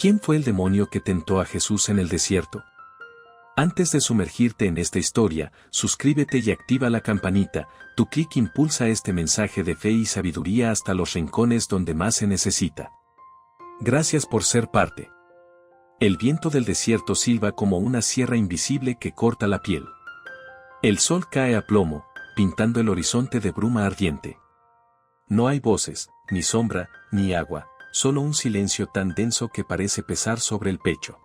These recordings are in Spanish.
¿Quién fue el demonio que tentó a Jesús en el desierto? Antes de sumergirte en esta historia, suscríbete y activa la campanita. Tu clic impulsa este mensaje de fe y sabiduría hasta los rincones donde más se necesita. Gracias por ser parte. El viento del desierto silba como una sierra invisible que corta la piel. El sol cae a plomo, pintando el horizonte de bruma ardiente. No hay voces, ni sombra, ni agua, solo un silencio tan denso que parece pesar sobre el pecho.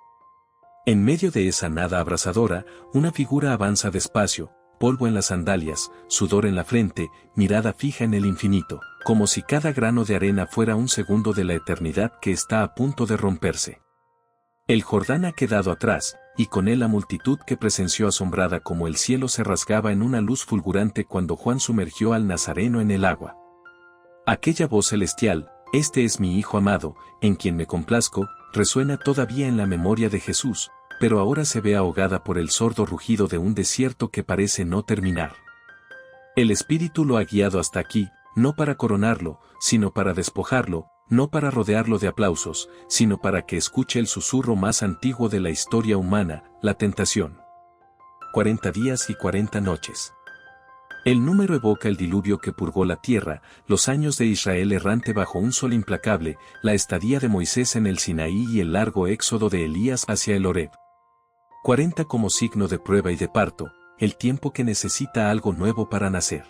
En medio de esa nada abrasadora, una figura avanza despacio, polvo en las sandalias, sudor en la frente, mirada fija en el infinito, como si cada grano de arena fuera un segundo de la eternidad que está a punto de romperse. El Jordán ha quedado atrás, y con él la multitud que presenció asombrada como el cielo se rasgaba en una luz fulgurante cuando Juan sumergió al Nazareno en el agua. Aquella voz celestial, «Este es mi Hijo amado, en quien me complazco», resuena todavía en la memoria de Jesús, pero ahora se ve ahogada por el sordo rugido de un desierto que parece no terminar. El Espíritu lo ha guiado hasta aquí, no para coronarlo, sino para despojarlo, no para rodearlo de aplausos, sino para que escuche el susurro más antiguo de la historia humana, la tentación. 40 días y 40 noches. El número evoca el diluvio que purgó la tierra, los años de Israel errante bajo un sol implacable, la estadía de Moisés en el Sinaí y el largo éxodo de Elías hacia el Horeb. 40 como signo de prueba y de parto, el tiempo que necesita algo nuevo para nacer.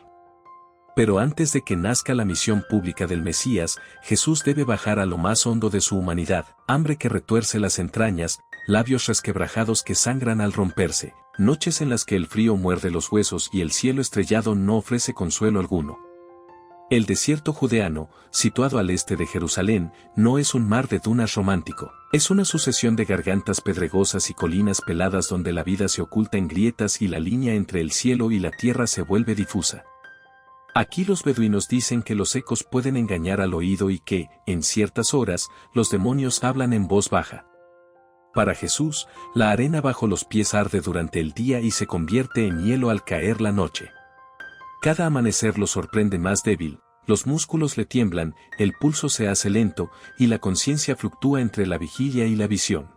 Pero antes de que nazca la misión pública del Mesías, Jesús debe bajar a lo más hondo de su humanidad, hambre que retuerce las entrañas, labios resquebrajados que sangran al romperse, noches en las que el frío muerde los huesos y el cielo estrellado no ofrece consuelo alguno. El desierto judeano, situado al este de Jerusalén, no es un mar de dunas romántico, es una sucesión de gargantas pedregosas y colinas peladas donde la vida se oculta en grietas y la línea entre el cielo y la tierra se vuelve difusa. Aquí los beduinos dicen que los ecos pueden engañar al oído y que, en ciertas horas, los demonios hablan en voz baja. Para Jesús, la arena bajo los pies arde durante el día y se convierte en hielo al caer la noche. Cada amanecer lo sorprende más débil, los músculos le tiemblan, el pulso se hace lento, y la conciencia fluctúa entre la vigilia y la visión.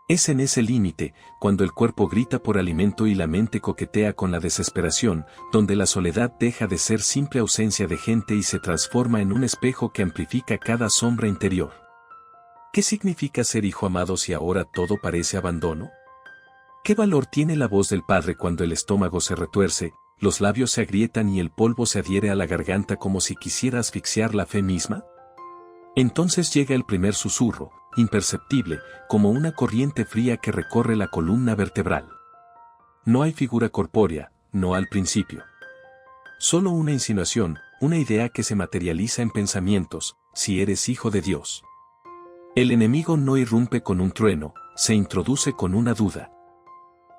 Es en ese límite, cuando el cuerpo grita por alimento y la mente coquetea con la desesperación, donde la soledad deja de ser simple ausencia de gente y se transforma en un espejo que amplifica cada sombra interior. ¿Qué significa ser hijo amado si ahora todo parece abandono? ¿Qué valor tiene la voz del Padre cuando el estómago se retuerce, los labios se agrietan y el polvo se adhiere a la garganta como si quisiera asfixiar la fe misma? Entonces llega el primer susurro, imperceptible, como una corriente fría que recorre la columna vertebral. No hay figura corpórea, no al principio. Solo una insinuación, una idea que se materializa en pensamientos, si eres hijo de Dios. El enemigo no irrumpe con un trueno, se introduce con una duda.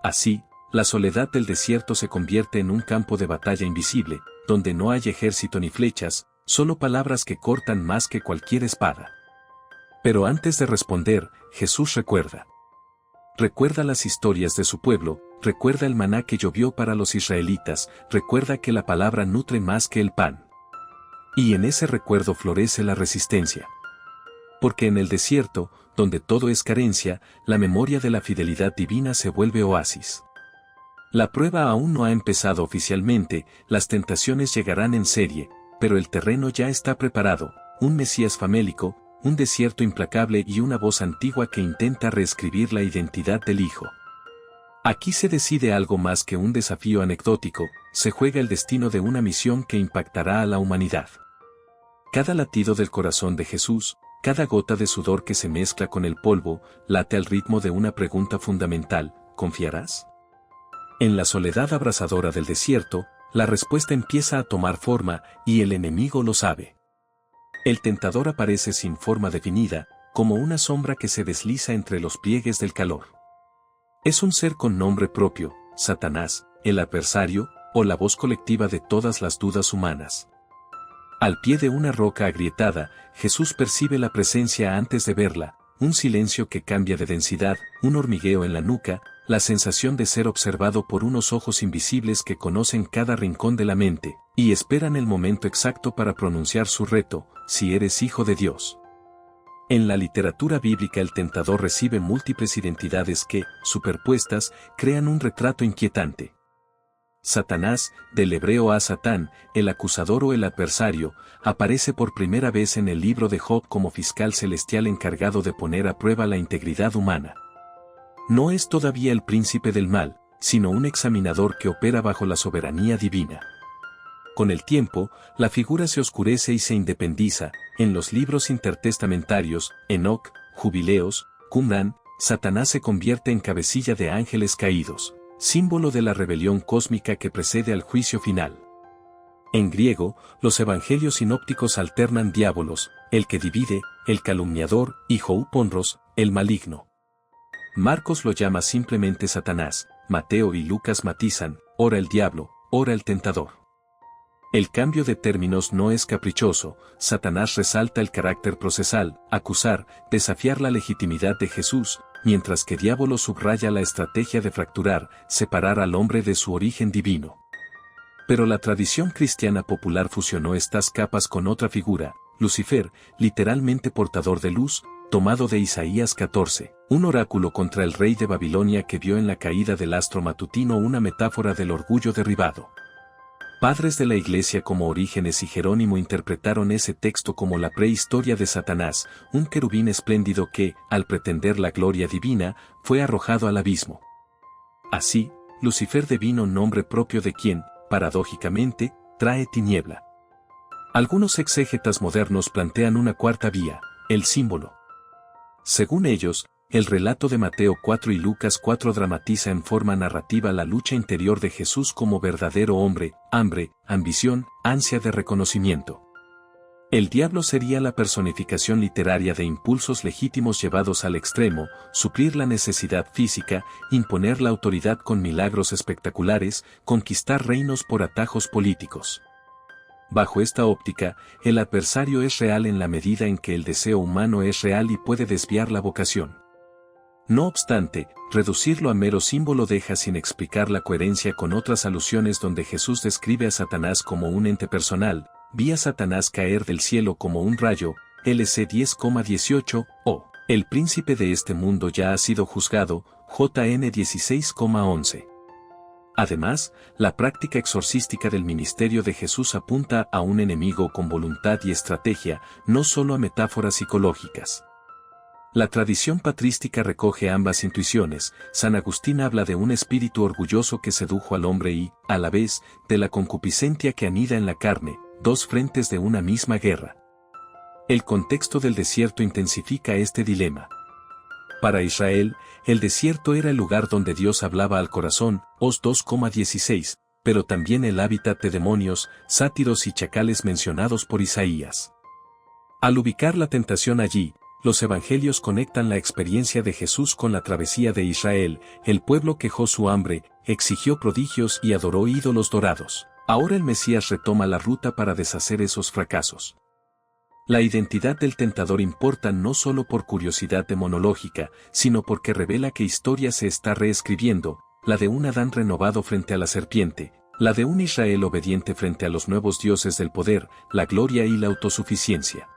Así, la soledad del desierto se convierte en un campo de batalla invisible, donde no hay ejército ni flechas, solo palabras que cortan más que cualquier espada. Pero antes de responder, Jesús recuerda. Recuerda las historias de su pueblo, recuerda el maná que llovió para los israelitas, recuerda que la palabra nutre más que el pan. Y en ese recuerdo florece la resistencia. Porque en el desierto, donde todo es carencia, la memoria de la fidelidad divina se vuelve oasis. La prueba aún no ha empezado oficialmente, las tentaciones llegarán en serie, pero el terreno ya está preparado, un Mesías famélico, un desierto implacable y una voz antigua que intenta reescribir la identidad del Hijo. Aquí se decide algo más que un desafío anecdótico, se juega el destino de una misión que impactará a la humanidad. Cada latido del corazón de Jesús, cada gota de sudor que se mezcla con el polvo, late al ritmo de una pregunta fundamental: ¿confiarás? En la soledad abrasadora del desierto, la respuesta empieza a tomar forma, y el enemigo lo sabe. El tentador aparece sin forma definida, como una sombra que se desliza entre los pliegues del calor. Es un ser con nombre propio, Satanás, el adversario, o la voz colectiva de todas las dudas humanas. Al pie de una roca agrietada, Jesús percibe la presencia antes de verla, un silencio que cambia de densidad, un hormigueo en la nuca, la sensación de ser observado por unos ojos invisibles que conocen cada rincón de la mente, y esperan el momento exacto para pronunciar su reto: si eres hijo de Dios. En la literatura bíblica el tentador recibe múltiples identidades que, superpuestas, crean un retrato inquietante. Satanás, del hebreo a Satán, el acusador o el adversario, aparece por primera vez en el libro de Job como fiscal celestial encargado de poner a prueba la integridad humana. No es todavía el príncipe del mal, sino un examinador que opera bajo la soberanía divina. Con el tiempo, la figura se oscurece y se independiza. En los libros intertestamentarios, Enoc, Jubileos, Qumran, Satanás se convierte en cabecilla de ángeles caídos, símbolo de la rebelión cósmica que precede al juicio final. En griego, los evangelios sinópticos alternan diabolos, el que divide, el calumniador, y Hoúponros, el maligno. Marcos lo llama simplemente Satanás, Mateo y Lucas matizan, ora el diablo, ora el tentador. El cambio de términos no es caprichoso. Satanás resalta el carácter procesal, acusar, desafiar la legitimidad de Jesús, mientras que diablo subraya la estrategia de fracturar, separar al hombre de su origen divino. Pero la tradición cristiana popular fusionó estas capas con otra figura, Lucifer, literalmente portador de luz, tomado de Isaías 14, un oráculo contra el rey de Babilonia que vio en la caída del astro matutino una metáfora del orgullo derribado. Padres de la Iglesia como Orígenes y Jerónimo interpretaron ese texto como la prehistoria de Satanás, un querubín espléndido que, al pretender la gloria divina, fue arrojado al abismo. Así, Lucifer devino nombre propio de quien, paradójicamente, trae tiniebla. Algunos exégetas modernos plantean una cuarta vía, el símbolo. Según ellos, el relato de Mateo 4 y Lucas 4 dramatiza en forma narrativa la lucha interior de Jesús como verdadero hombre, hambre, ambición, ansia de reconocimiento. El diablo sería la personificación literaria de impulsos legítimos llevados al extremo, suplir la necesidad física, imponer la autoridad con milagros espectaculares, conquistar reinos por atajos políticos. Bajo esta óptica, el adversario es real en la medida en que el deseo humano es real y puede desviar la vocación. No obstante, reducirlo a mero símbolo deja sin explicar la coherencia con otras alusiones donde Jesús describe a Satanás como un ente personal, vi a Satanás caer del cielo como un rayo, LC 10,18, o, el príncipe de este mundo ya ha sido juzgado, JN 16,11. Además, la práctica exorcística del ministerio de Jesús apunta a un enemigo con voluntad y estrategia, no solo a metáforas psicológicas. La tradición patrística recoge ambas intuiciones. San Agustín habla de un espíritu orgulloso que sedujo al hombre y, a la vez, de la concupiscencia que anida en la carne, dos frentes de una misma guerra. El contexto del desierto intensifica este dilema. Para Israel, el desierto era el lugar donde Dios hablaba al corazón, Os 2,16, pero también el hábitat de demonios, sátiros y chacales mencionados por Isaías. Al ubicar la tentación allí, los evangelios conectan la experiencia de Jesús con la travesía de Israel. El pueblo quejó su hambre, exigió prodigios y adoró ídolos dorados. Ahora el Mesías retoma la ruta para deshacer esos fracasos. La identidad del tentador importa no solo por curiosidad demonológica, sino porque revela qué historia se está reescribiendo, la de un Adán renovado frente a la serpiente, la de un Israel obediente frente a los nuevos dioses del poder, la gloria y la autosuficiencia.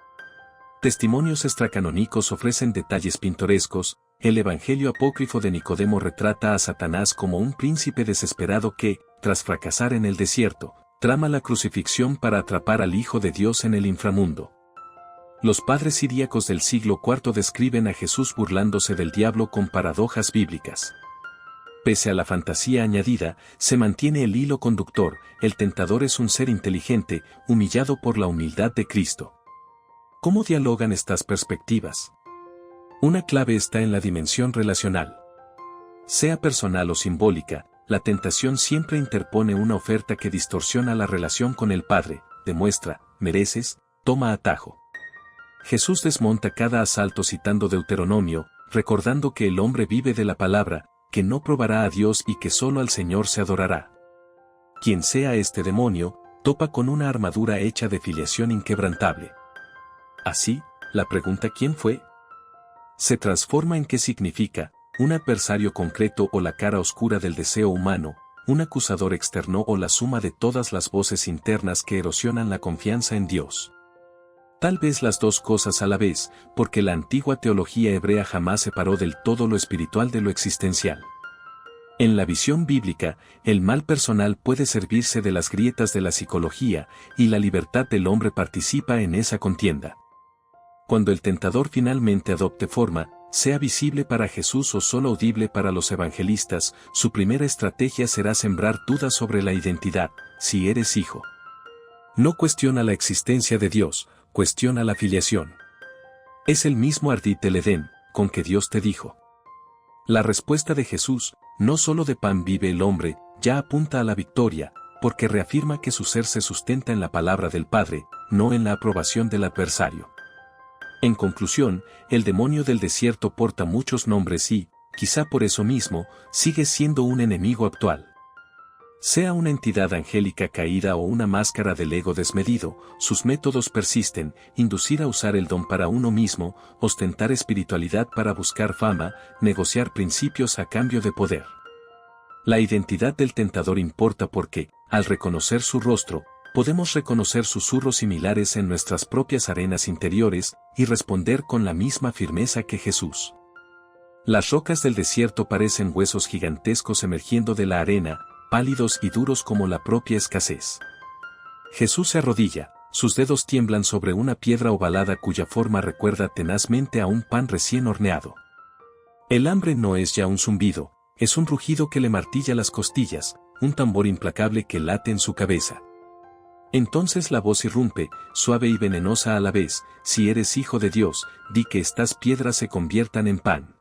Testimonios extracanónicos ofrecen detalles pintorescos. El Evangelio apócrifo de Nicodemo retrata a Satanás como un príncipe desesperado que, tras fracasar en el desierto, trama la crucifixión para atrapar al Hijo de Dios en el inframundo. Los padres siríacos del siglo IV describen a Jesús burlándose del diablo con paradojas bíblicas. Pese a la fantasía añadida, se mantiene el hilo conductor. El tentador es un ser inteligente, humillado por la humildad de Cristo. ¿Cómo dialogan estas perspectivas? Una clave está en la dimensión relacional. Sea personal o simbólica, la tentación siempre interpone una oferta que distorsiona la relación con el Padre, demuestra, mereces, toma atajo. Jesús desmonta cada asalto citando Deuteronomio, recordando que el hombre vive de la palabra, que no probará a Dios y que solo al Señor se adorará. Quien sea este demonio, topa con una armadura hecha de filiación inquebrantable. Así, la pregunta ¿quién fue? Se transforma en qué significa, un adversario concreto o la cara oscura del deseo humano, un acusador externo o la suma de todas las voces internas que erosionan la confianza en Dios. Tal vez las dos cosas a la vez, porque la antigua teología hebrea jamás separó del todo lo espiritual de lo existencial. En la visión bíblica, el mal personal puede servirse de las grietas de la psicología, y la libertad del hombre participa en esa contienda. Cuando el tentador finalmente adopte forma, sea visible para Jesús o solo audible para los evangelistas, su primera estrategia será sembrar dudas sobre la identidad, si eres hijo. No cuestiona la existencia de Dios, cuestiona la filiación. Es el mismo ardid del Edén, con que Dios te dijo. La respuesta de Jesús, no solo de pan vive el hombre, ya apunta a la victoria, porque reafirma que su ser se sustenta en la palabra del Padre, no en la aprobación del adversario. En conclusión, el demonio del desierto porta muchos nombres y, quizá por eso mismo, sigue siendo un enemigo actual. Sea una entidad angélica caída o una máscara del ego desmedido, sus métodos persisten: inducir a usar el don para uno mismo, ostentar espiritualidad para buscar fama, negociar principios a cambio de poder. La identidad del tentador importa porque, al reconocer su rostro, podemos reconocer susurros similares en nuestras propias arenas interiores, y responder con la misma firmeza que Jesús. Las rocas del desierto parecen huesos gigantescos emergiendo de la arena, pálidos y duros como la propia escasez. Jesús se arrodilla, sus dedos tiemblan sobre una piedra ovalada cuya forma recuerda tenazmente a un pan recién horneado. El hambre no es ya un zumbido, es un rugido que le martilla las costillas, un tambor implacable que late en su cabeza. Entonces la voz irrumpe, suave y venenosa a la vez: si eres hijo de Dios, di que estas piedras se conviertan en pan.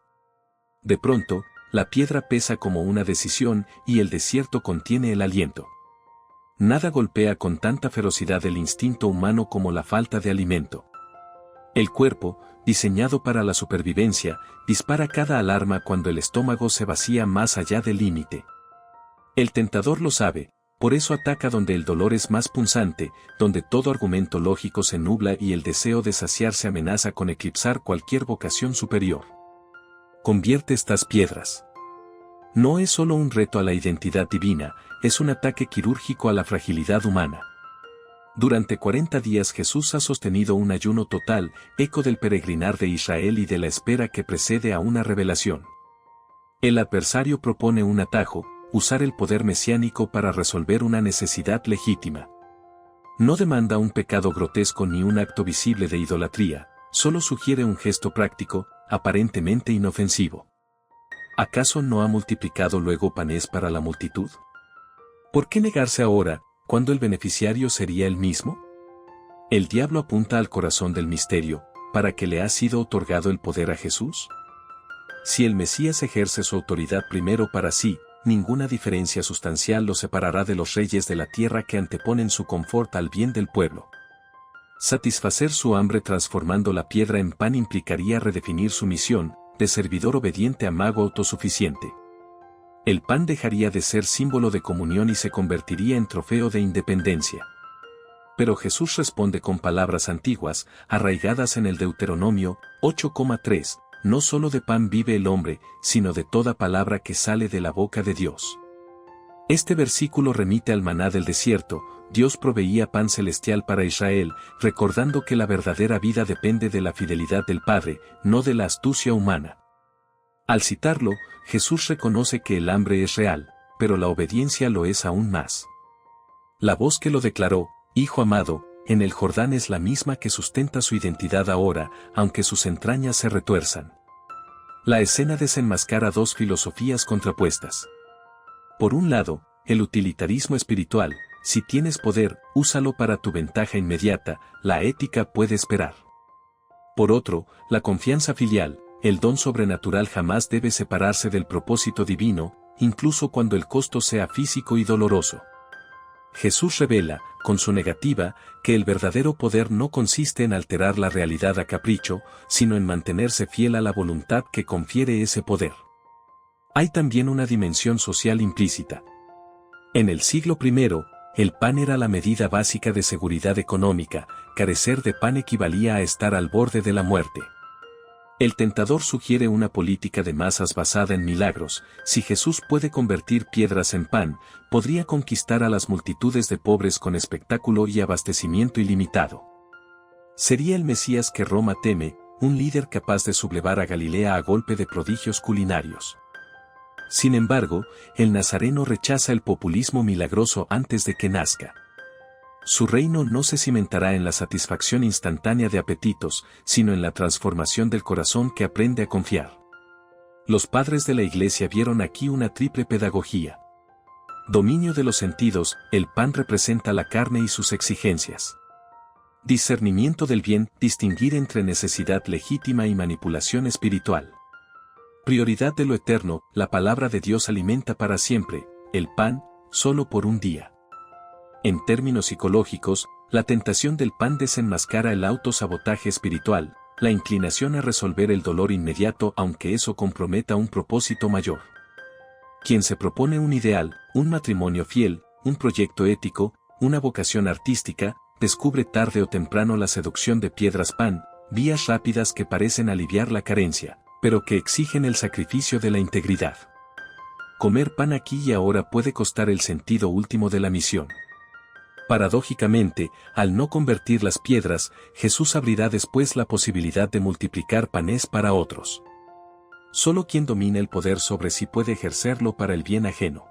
De pronto, la piedra pesa como una decisión, y el desierto contiene el aliento. Nada golpea con tanta ferocidad el instinto humano como la falta de alimento. El cuerpo, diseñado para la supervivencia, dispara cada alarma cuando el estómago se vacía más allá del límite. El tentador lo sabe, por eso ataca donde el dolor es más punzante, donde todo argumento lógico se nubla y el deseo de saciarse amenaza con eclipsar cualquier vocación superior. Convierte estas piedras. No es solo un reto a la identidad divina, es un ataque quirúrgico a la fragilidad humana. Durante 40 días Jesús ha sostenido un ayuno total, eco del peregrinar de Israel y de la espera que precede a una revelación. El adversario propone un atajo: usar el poder mesiánico para resolver una necesidad legítima. No demanda un pecado grotesco ni un acto visible de idolatría, solo sugiere un gesto práctico, aparentemente inofensivo. ¿Acaso no ha multiplicado luego panes para la multitud? ¿Por qué negarse ahora, cuando el beneficiario sería él mismo? El diablo apunta al corazón del misterio: ¿para qué le ha sido otorgado el poder a Jesús? Si el Mesías ejerce su autoridad primero para sí, ninguna diferencia sustancial lo separará de los reyes de la tierra que anteponen su confort al bien del pueblo. Satisfacer su hambre transformando la piedra en pan implicaría redefinir su misión, de servidor obediente a mago autosuficiente. El pan dejaría de ser símbolo de comunión y se convertiría en trofeo de independencia. Pero Jesús responde con palabras antiguas, arraigadas en el Deuteronomio 8,3, no solo de pan vive el hombre, sino de toda palabra que sale de la boca de Dios. Este versículo remite al maná del desierto: Dios proveía pan celestial para Israel, recordando que la verdadera vida depende de la fidelidad del Padre, no de la astucia humana. Al citarlo, Jesús reconoce que el hambre es real, pero la obediencia lo es aún más. La voz que lo declaró, Hijo amado, en el Jordán es la misma que sustenta su identidad ahora, aunque sus entrañas se retuerzan. La escena desenmascara dos filosofías contrapuestas. Por un lado, el utilitarismo espiritual: si tienes poder, úsalo para tu ventaja inmediata, la ética puede esperar. Por otro, la confianza filial: el don sobrenatural jamás debe separarse del propósito divino, incluso cuando el costo sea físico y doloroso. Jesús revela, con su negativa, que el verdadero poder no consiste en alterar la realidad a capricho, sino en mantenerse fiel a la voluntad que confiere ese poder. Hay también una dimensión social implícita. En el siglo I, el pan era la medida básica de seguridad económica: carecer de pan equivalía a estar al borde de la muerte. El tentador sugiere una política de masas basada en milagros: si Jesús puede convertir piedras en pan, podría conquistar a las multitudes de pobres con espectáculo y abastecimiento ilimitado. Sería el Mesías que Roma teme, un líder capaz de sublevar a Galilea a golpe de prodigios culinarios. Sin embargo, el nazareno rechaza el populismo milagroso antes de que nazca. Su reino no se cimentará en la satisfacción instantánea de apetitos, sino en la transformación del corazón que aprende a confiar. Los padres de la Iglesia vieron aquí una triple pedagogía. Dominio de los sentidos, el pan representa la carne y sus exigencias. Discernimiento del bien, distinguir entre necesidad legítima y manipulación espiritual. Prioridad de lo eterno, la palabra de Dios alimenta para siempre, el pan, solo por un día. En términos psicológicos, la tentación del pan desenmascara el autosabotaje espiritual, la inclinación a resolver el dolor inmediato aunque eso comprometa un propósito mayor. Quien se propone un ideal, un matrimonio fiel, un proyecto ético, una vocación artística, descubre tarde o temprano la seducción de piedras pan, vías rápidas que parecen aliviar la carencia, pero que exigen el sacrificio de la integridad. Comer pan aquí y ahora puede costar el sentido último de la misión. Paradójicamente, al no convertir las piedras, Jesús abrirá después la posibilidad de multiplicar panes para otros. Solo quien domina el poder sobre sí puede ejercerlo para el bien ajeno.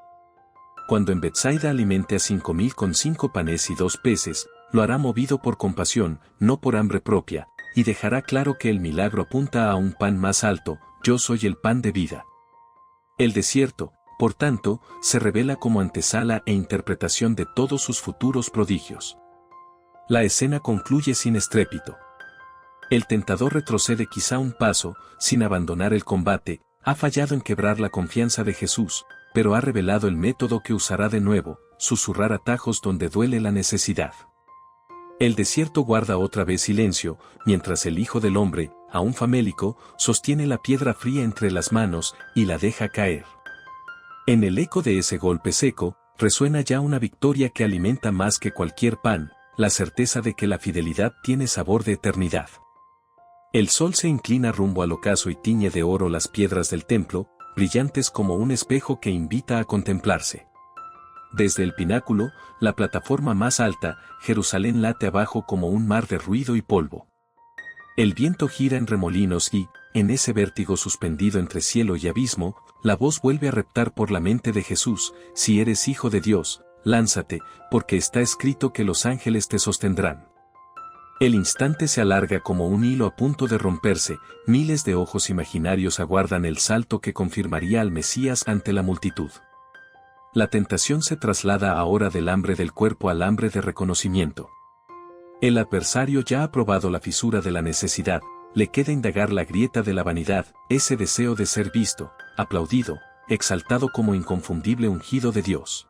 Cuando en Betsaida alimente a 5,000 con 5 panes y 2 peces, lo hará movido por compasión, no por hambre propia, y dejará claro que el milagro apunta a un pan más alto: yo soy el pan de vida. El desierto, por tanto, se revela como antesala e interpretación de todos sus futuros prodigios. La escena concluye sin estrépito. El tentador retrocede quizá un paso, sin abandonar el combate, ha fallado en quebrar la confianza de Jesús, pero ha revelado el método que usará de nuevo: susurrar atajos donde duele la necesidad. El desierto guarda otra vez silencio, mientras el Hijo del Hombre, aún famélico, sostiene la piedra fría entre las manos y la deja caer. En el eco de ese golpe seco, resuena ya una victoria que alimenta más que cualquier pan, la certeza de que la fidelidad tiene sabor de eternidad. El sol se inclina rumbo al ocaso y tiñe de oro las piedras del templo, brillantes como un espejo que invita a contemplarse. Desde el pináculo, la plataforma más alta, Jerusalén late abajo como un mar de ruido y polvo. El viento gira en remolinos y, en ese vértigo suspendido entre cielo y abismo, la voz vuelve a reptar por la mente de Jesús: si eres hijo de Dios, lánzate, porque está escrito que los ángeles te sostendrán. El instante se alarga como un hilo a punto de romperse, miles de ojos imaginarios aguardan el salto que confirmaría al Mesías ante la multitud. La tentación se traslada ahora del hambre del cuerpo al hambre de reconocimiento. El adversario ya ha probado la fisura de la necesidad, le queda indagar la grieta de la vanidad, ese deseo de ser visto, aplaudido, exaltado como inconfundible ungido de Dios.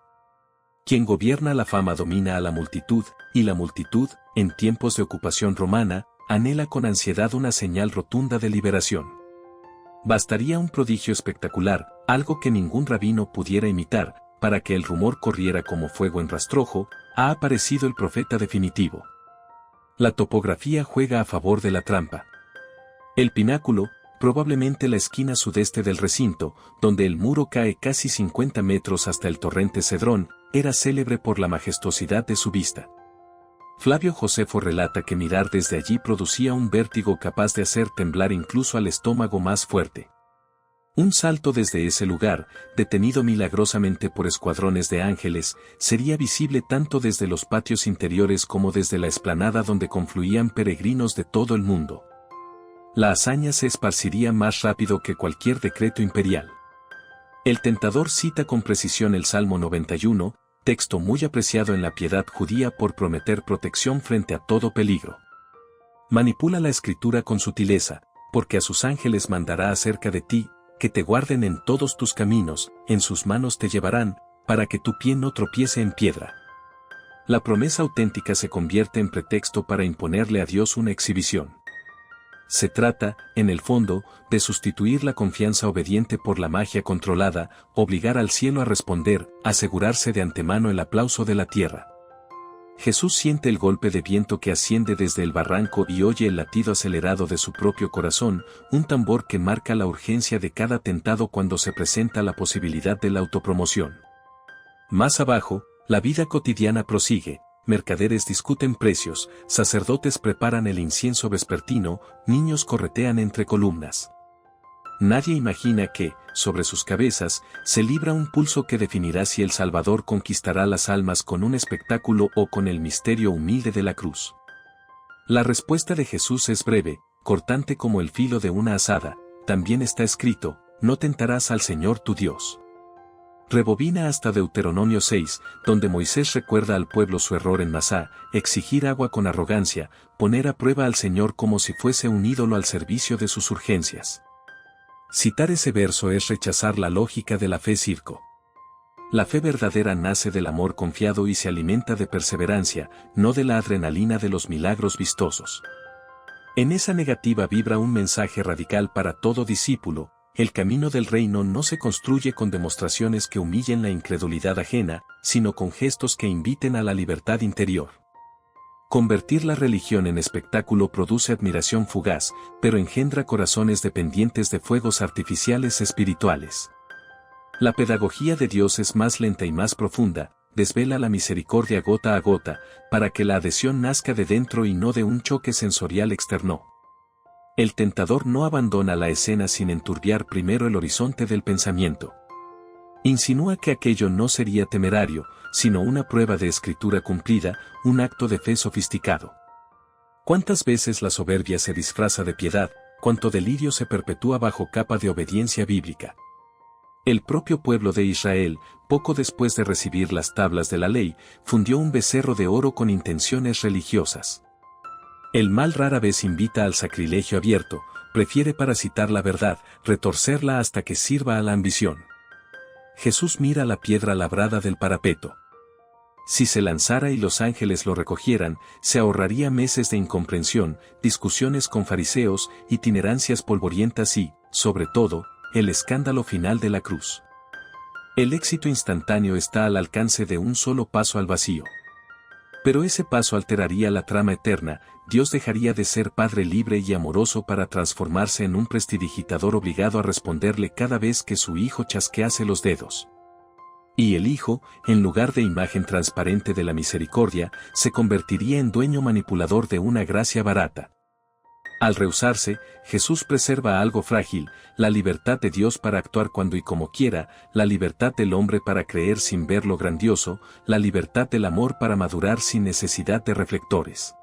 Quien gobierna la fama domina a la multitud, y la multitud, en tiempos de ocupación romana, anhela con ansiedad una señal rotunda de liberación. Bastaría un prodigio espectacular, algo que ningún rabino pudiera imitar, para que el rumor corriera como fuego en rastrojo: ha aparecido el profeta definitivo. La topografía juega a favor de la trampa. El pináculo, probablemente la esquina sudeste del recinto, donde el muro cae casi 50 metros hasta el torrente Cedrón, era célebre por la majestuosidad de su vista. Flavio Josefo relata que mirar desde allí producía un vértigo capaz de hacer temblar incluso al estómago más fuerte. Un salto desde ese lugar, detenido milagrosamente por escuadrones de ángeles, sería visible tanto desde los patios interiores como desde la explanada donde confluían peregrinos de todo el mundo. La hazaña se esparciría más rápido que cualquier decreto imperial. El tentador cita con precisión el Salmo 91, texto muy apreciado en la piedad judía por prometer protección frente a todo peligro. Manipula la escritura con sutileza, porque a sus ángeles mandará acerca de ti, que te guarden en todos tus caminos, en sus manos te llevarán, para que tu pie no tropiece en piedra. La promesa auténtica se convierte en pretexto para imponerle a Dios una exhibición. Se trata, en el fondo, de sustituir la confianza obediente por la magia controlada, obligar al cielo a responder, asegurarse de antemano el aplauso de la tierra. Jesús siente el golpe de viento que asciende desde el barranco y oye el latido acelerado de su propio corazón, un tambor que marca la urgencia de cada tentado cuando se presenta la posibilidad de la autopromoción. Más abajo, la vida cotidiana prosigue, mercaderes discuten precios, sacerdotes preparan el incienso vespertino, niños corretean entre columnas. Nadie imagina que, sobre sus cabezas, se libra un pulso que definirá si el Salvador conquistará las almas con un espectáculo o con el misterio humilde de la cruz. La respuesta de Jesús es breve, cortante como el filo de una azada. También está escrito: no tentarás al Señor tu Dios. Rebobina hasta Deuteronomio 6, donde Moisés recuerda al pueblo su error en Masá, exigir agua con arrogancia, poner a prueba al Señor como si fuese un ídolo al servicio de sus urgencias. Citar ese verso es rechazar la lógica de la fe circo. La fe verdadera nace del amor confiado y se alimenta de perseverancia, no de la adrenalina de los milagros vistosos. En esa negativa vibra un mensaje radical para todo discípulo: el camino del reino no se construye con demostraciones que humillen la incredulidad ajena, sino con gestos que inviten a la libertad interior. Convertir la religión en espectáculo produce admiración fugaz, pero engendra corazones dependientes de fuegos artificiales espirituales. La pedagogía de Dios es más lenta y más profunda, desvela la misericordia gota a gota, para que la adhesión nazca de dentro y no de un choque sensorial externo. El tentador no abandona la escena sin enturbiar primero el horizonte del pensamiento. Insinúa que aquello no sería temerario, sino una prueba de escritura cumplida, un acto de fe sofisticado. ¿Cuántas veces la soberbia se disfraza de piedad, cuánto delirio se perpetúa bajo capa de obediencia bíblica? El propio pueblo de Israel, poco después de recibir las tablas de la ley, fundió un becerro de oro con intenciones religiosas. El mal rara vez invita al sacrilegio abierto, prefiere parasitar la verdad, retorcerla hasta que sirva a la ambición. Jesús mira la piedra labrada del parapeto. Si se lanzara y los ángeles lo recogieran, se ahorraría meses de incomprensión, discusiones con fariseos, itinerancias polvorientas y, sobre todo, el escándalo final de la cruz. El éxito instantáneo está al alcance de un solo paso al vacío. Pero ese paso alteraría la trama eterna. Dios dejaría de ser Padre libre y amoroso para transformarse en un prestidigitador obligado a responderle cada vez que su hijo chasquease los dedos. Y el hijo, en lugar de imagen transparente de la misericordia, se convertiría en dueño manipulador de una gracia barata. Al rehusarse, Jesús preserva algo frágil: la libertad de Dios para actuar cuando y como quiera, la libertad del hombre para creer sin ver lo grandioso, la libertad del amor para madurar sin necesidad de reflectores.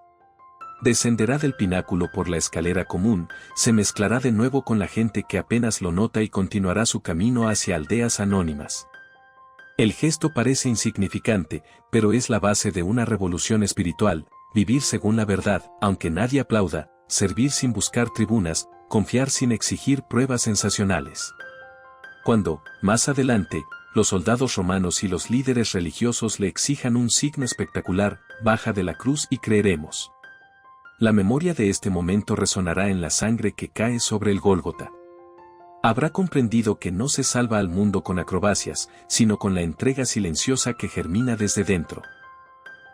Descenderá del pináculo por la escalera común, se mezclará de nuevo con la gente que apenas lo nota y continuará su camino hacia aldeas anónimas. El gesto parece insignificante, pero es la base de una revolución espiritual: vivir según la verdad, aunque nadie aplauda, servir sin buscar tribunas, confiar sin exigir pruebas sensacionales. Cuando, más adelante, los soldados romanos y los líderes religiosos le exijan un signo espectacular: baja de la cruz y creeremos. La memoria de este momento resonará en la sangre que cae sobre el Gólgota. Habrá comprendido que no se salva al mundo con acrobacias, sino con la entrega silenciosa que germina desde dentro.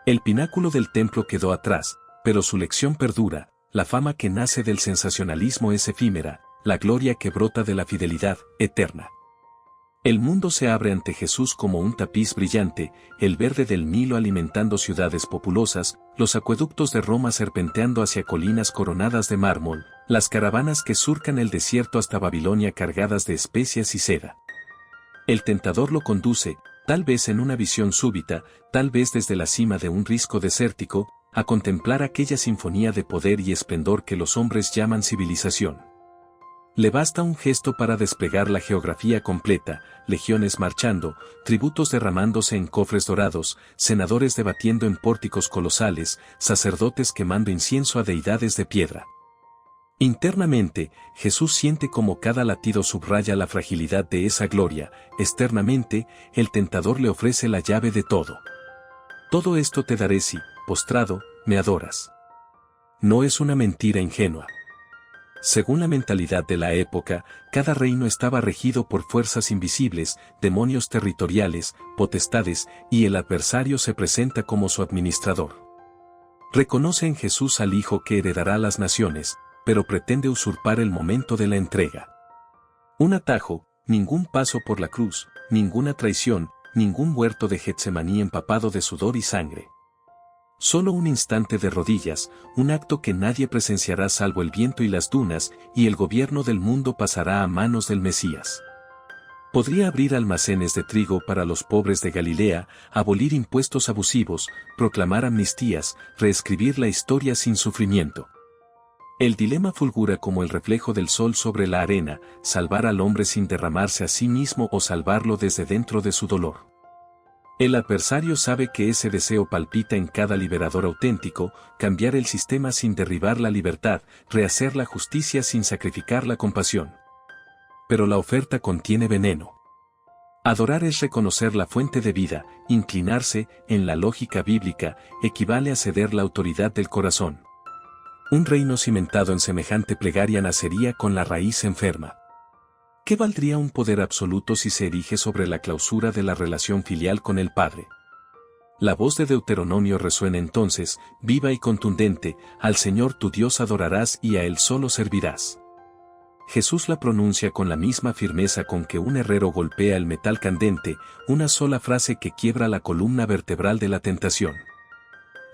El pináculo del templo quedó atrás, pero su lección perdura: la fama que nace del sensacionalismo es efímera, la gloria que brota de la fidelidad, eterna. El mundo se abre ante Jesús como un tapiz brillante, el verde del Nilo alimentando ciudades populosas, los acueductos de Roma serpenteando hacia colinas coronadas de mármol, las caravanas que surcan el desierto hasta Babilonia cargadas de especias y seda. El tentador lo conduce, tal vez en una visión súbita, tal vez desde la cima de un risco desértico, a contemplar aquella sinfonía de poder y esplendor que los hombres llaman civilización. Le basta un gesto para desplegar la geografía completa: legiones marchando, tributos derramándose en cofres dorados, senadores debatiendo en pórticos colosales, sacerdotes quemando incienso a deidades de piedra. Internamente, Jesús siente como cada latido subraya la fragilidad de esa gloria. Externamente, el tentador le ofrece la llave de todo. Todo esto te daré si, postrado, me adoras. No es una mentira ingenua. Según la mentalidad de la época, cada reino estaba regido por fuerzas invisibles, demonios territoriales, potestades, y el adversario se presenta como su administrador. Reconoce en Jesús al Hijo que heredará las naciones, pero pretende usurpar el momento de la entrega. Un atajo, ningún paso por la cruz, ninguna traición, ningún huerto de Getsemaní empapado de sudor y sangre. Solo un instante de rodillas, un acto que nadie presenciará salvo el viento y las dunas, y el gobierno del mundo pasará a manos del Mesías. Podría abrir almacenes de trigo para los pobres de Galilea, abolir impuestos abusivos, proclamar amnistías, reescribir la historia sin sufrimiento. El dilema fulgura como el reflejo del sol sobre la arena, salvar al hombre sin derramarse a sí mismo o salvarlo desde dentro de su dolor. El adversario sabe que ese deseo palpita en cada liberador auténtico, cambiar el sistema sin derribar la libertad, rehacer la justicia sin sacrificar la compasión. Pero la oferta contiene veneno. Adorar es reconocer la fuente de vida, inclinarse, en la lógica bíblica, equivale a ceder la autoridad del corazón. Un reino cimentado en semejante plegaria nacería con la raíz enferma. ¿Qué valdría un poder absoluto si se erige sobre la clausura de la relación filial con el Padre? La voz de Deuteronomio resuena entonces, viva y contundente, al Señor tu Dios adorarás y a Él solo servirás. Jesús la pronuncia con la misma firmeza con que un herrero golpea el metal candente, una sola frase que quiebra la columna vertebral de la tentación.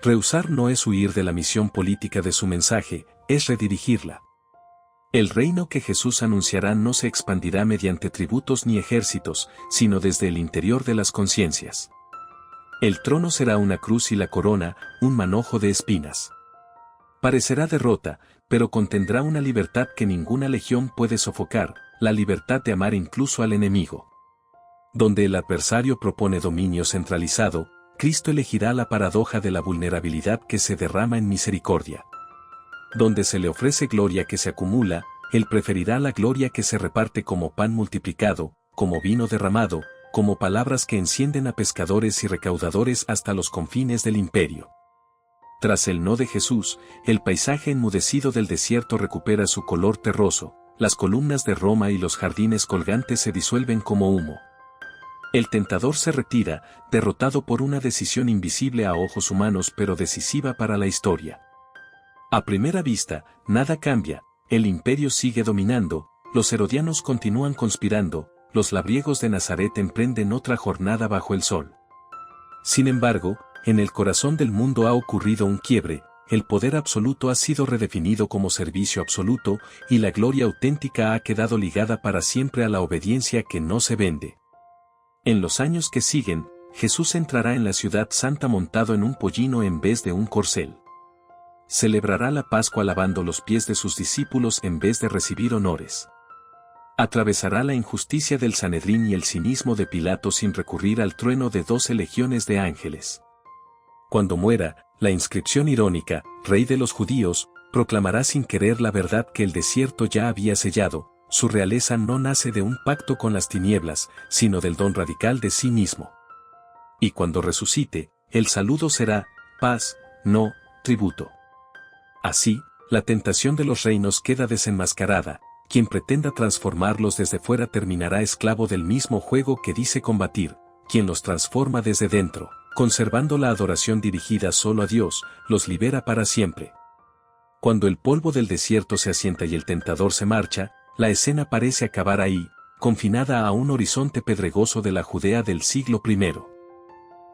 Rehusar no es huir de la misión política de su mensaje, es redirigirla. El reino que Jesús anunciará no se expandirá mediante tributos ni ejércitos, sino desde el interior de las conciencias. El trono será una cruz y la corona, un manojo de espinas. Parecerá derrota, pero contendrá una libertad que ninguna legión puede sofocar, la libertad de amar incluso al enemigo. Donde el adversario propone dominio centralizado, Cristo elegirá la paradoja de la vulnerabilidad que se derrama en misericordia. Donde se le ofrece gloria que se acumula, Él preferirá la gloria que se reparte como pan multiplicado, como vino derramado, como palabras que encienden a pescadores y recaudadores hasta los confines del imperio. Tras el no de Jesús, el paisaje enmudecido del desierto recupera su color terroso, las columnas de Roma y los jardines colgantes se disuelven como humo. El tentador se retira, derrotado por una decisión invisible a ojos humanos pero decisiva para la historia. A primera vista, nada cambia, el imperio sigue dominando, los herodianos continúan conspirando, los labriegos de Nazaret emprenden otra jornada bajo el sol. Sin embargo, en el corazón del mundo ha ocurrido un quiebre, el poder absoluto ha sido redefinido como servicio absoluto y la gloria auténtica ha quedado ligada para siempre a la obediencia que no se vende. En los años que siguen, Jesús entrará en la ciudad santa montado en un pollino en vez de un corcel. Celebrará la Pascua lavando los pies de sus discípulos en vez de recibir honores. Atravesará la injusticia del Sanedrín y el cinismo de Pilato sin recurrir al trueno de 12 legiones de ángeles. Cuando muera, la inscripción irónica, Rey de los Judíos, proclamará sin querer la verdad que el desierto ya había sellado. Su realeza no nace de un pacto con las tinieblas, sino del don radical de sí mismo. Y cuando resucite, el saludo será, paz, no, tributo. Así, la tentación de los reinos queda desenmascarada, quien pretenda transformarlos desde fuera terminará esclavo del mismo juego que dice combatir, quien los transforma desde dentro, conservando la adoración dirigida solo a Dios, los libera para siempre. Cuando el polvo del desierto se asienta y el tentador se marcha, la escena parece acabar ahí, confinada a un horizonte pedregoso de la Judea del siglo I.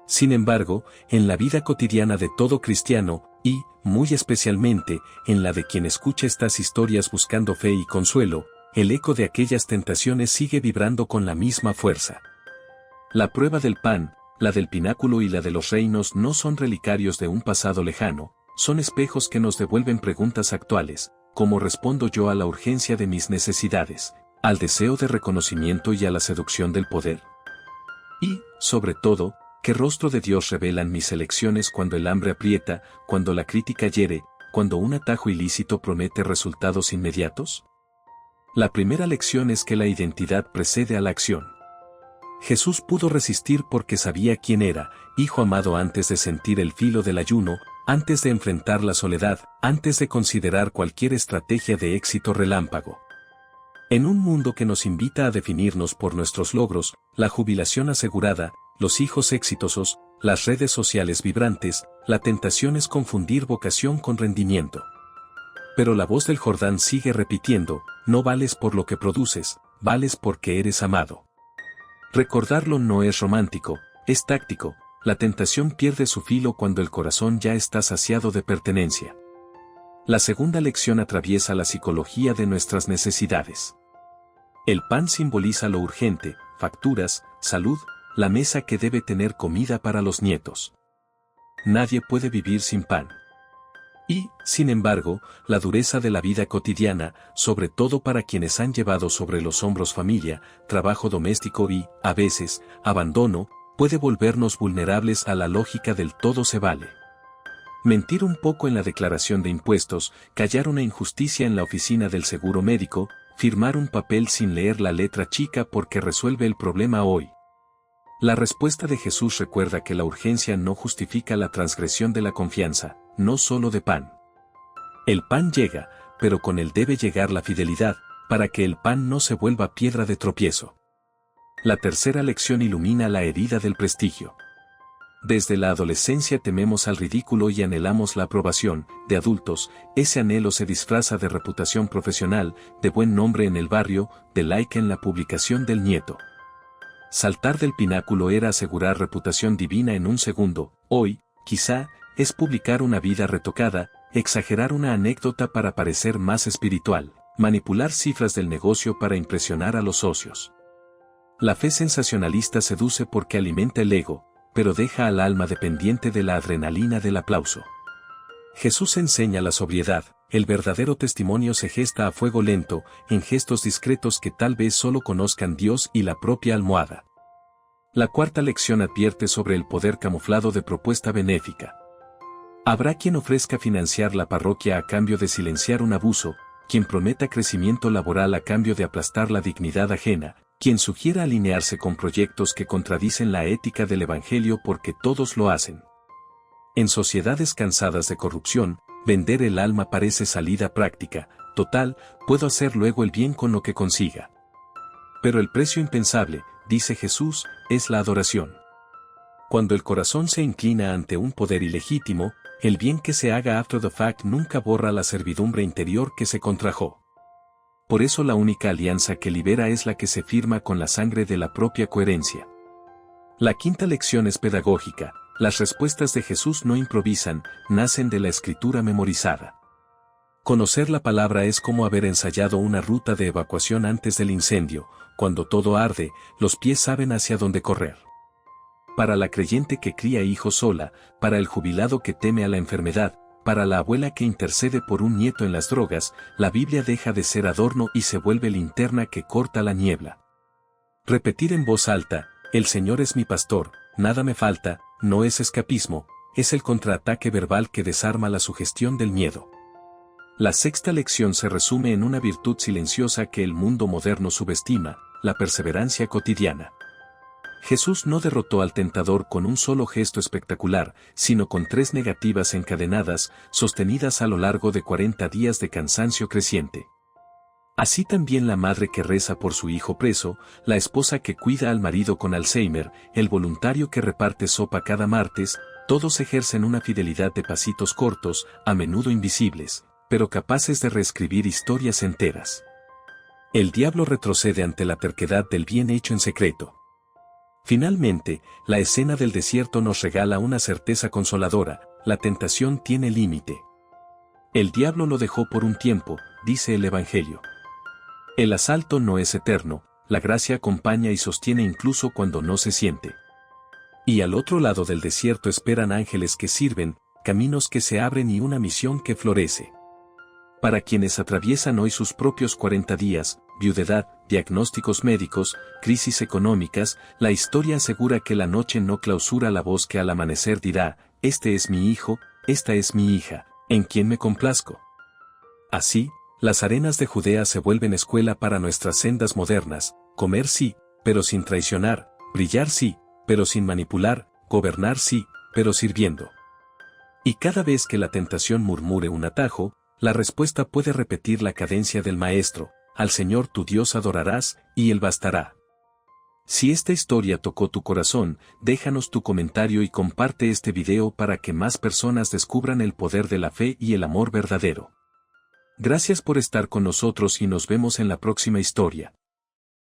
Sin embargo, en la vida cotidiana de todo cristiano, y, muy especialmente, en la de quien escucha estas historias buscando fe y consuelo, el eco de aquellas tentaciones sigue vibrando con la misma fuerza. La prueba del pan, la del pináculo y la de los reinos no son relicarios de un pasado lejano, son espejos que nos devuelven preguntas actuales. ¿Cómo respondo yo a la urgencia de mis necesidades, al deseo de reconocimiento y a la seducción del poder? Y, sobre todo, ¿qué rostro de Dios revelan mis elecciones cuando el hambre aprieta, cuando la crítica hiere, cuando un atajo ilícito promete resultados inmediatos? La primera lección es que la identidad precede a la acción. Jesús pudo resistir porque sabía quién era, hijo amado antes de sentir el filo del ayuno, antes de enfrentar la soledad, antes de considerar cualquier estrategia de éxito relámpago. En un mundo que nos invita a definirnos por nuestros logros, la jubilación asegurada, los hijos exitosos, las redes sociales vibrantes, la tentación es confundir vocación con rendimiento. Pero la voz del Jordán sigue repitiendo, no vales por lo que produces, vales porque eres amado. Recordarlo no es romántico, es táctico. La tentación pierde su filo cuando el corazón ya está saciado de pertenencia. La segunda lección atraviesa la psicología de nuestras necesidades. El pan simboliza lo urgente, facturas, salud, la mesa que debe tener comida para los nietos. Nadie puede vivir sin pan. Y, sin embargo, la dureza de la vida cotidiana, sobre todo para quienes han llevado sobre los hombros familia, trabajo doméstico y, a veces, abandono, puede volvernos vulnerables a la lógica del todo se vale. Mentir un poco en la declaración de impuestos, callar una injusticia en la oficina del seguro médico, firmar un papel sin leer la letra chica porque resuelve el problema hoy. La respuesta de Jesús recuerda que la urgencia no justifica la transgresión de la confianza, no solo de pan. El pan llega, pero con él debe llegar la fidelidad, para que el pan no se vuelva piedra de tropiezo. La tercera lección ilumina la herida del prestigio. Desde la adolescencia tememos al ridículo y anhelamos la aprobación, de adultos, ese anhelo se disfraza de reputación profesional, de buen nombre en el barrio, de like en la publicación del nieto. Saltar del pináculo era asegurar reputación divina en un segundo, hoy, quizá, es publicar una vida retocada, exagerar una anécdota para parecer más espiritual, manipular cifras del negocio para impresionar a los socios. La fe sensacionalista seduce porque alimenta el ego, pero deja al alma dependiente de la adrenalina del aplauso. Jesús enseña la sobriedad, el verdadero testimonio se gesta a fuego lento, en gestos discretos que tal vez solo conozcan Dios y la propia almohada. La cuarta lección advierte sobre el poder camuflado de propuesta benéfica. Habrá quien ofrezca financiar la parroquia a cambio de silenciar un abuso, quien prometa crecimiento laboral a cambio de aplastar la dignidad ajena, quien sugiera alinearse con proyectos que contradicen la ética del Evangelio porque todos lo hacen. En sociedades cansadas de corrupción, vender el alma parece salida práctica, total, puedo hacer luego el bien con lo que consiga. Pero el precio impensable, dice Jesús, es la adoración. Cuando el corazón se inclina ante un poder ilegítimo, el bien que se haga after the fact nunca borra la servidumbre interior que se contrajo. Por eso la única alianza que libera es la que se firma con la sangre de la propia coherencia. La quinta lección es pedagógica. Las respuestas de Jesús no improvisan, nacen de la escritura memorizada. Conocer la palabra es como haber ensayado una ruta de evacuación antes del incendio, cuando todo arde, los pies saben hacia dónde correr. Para la creyente que cría hijos sola, para el jubilado que teme a la enfermedad, para la abuela que intercede por un nieto en las drogas, la Biblia deja de ser adorno y se vuelve linterna que corta la niebla. Repetir en voz alta, el Señor es mi pastor, nada me falta, no es escapismo, es el contraataque verbal que desarma la sugestión del miedo. La sexta lección se resume en una virtud silenciosa que el mundo moderno subestima, la perseverancia cotidiana. Jesús no derrotó al tentador con un solo gesto espectacular, sino con 3 negativas encadenadas, sostenidas a lo largo de 40 días de cansancio creciente. Así también la madre que reza por su hijo preso, la esposa que cuida al marido con Alzheimer, el voluntario que reparte sopa cada martes, todos ejercen una fidelidad de pasitos cortos, a menudo invisibles, pero capaces de reescribir historias enteras. El diablo retrocede ante la terquedad del bien hecho en secreto. Finalmente, la escena del desierto nos regala una certeza consoladora, la tentación tiene límite. El diablo lo dejó por un tiempo, dice el Evangelio. El asalto no es eterno, la gracia acompaña y sostiene incluso cuando no se siente. Y al otro lado del desierto esperan ángeles que sirven, caminos que se abren y una misión que florece. Para quienes atraviesan hoy sus propios 40 días, viudedad, diagnósticos médicos, crisis económicas, la historia asegura que la noche no clausura la voz que al amanecer dirá, este es mi hijo, esta es mi hija, en quien me complazco. Así, las arenas de Judea se vuelven escuela para nuestras sendas modernas, comer sí, pero sin traicionar, brillar sí, pero sin manipular, gobernar sí, pero sirviendo. Y cada vez que la tentación murmure un atajo, la respuesta puede repetir la cadencia del Maestro, al Señor tu Dios adorarás, y Él bastará. Si esta historia tocó tu corazón, déjanos tu comentario y comparte este video para que más personas descubran el poder de la fe y el amor verdadero. Gracias por estar con nosotros y nos vemos en la próxima historia.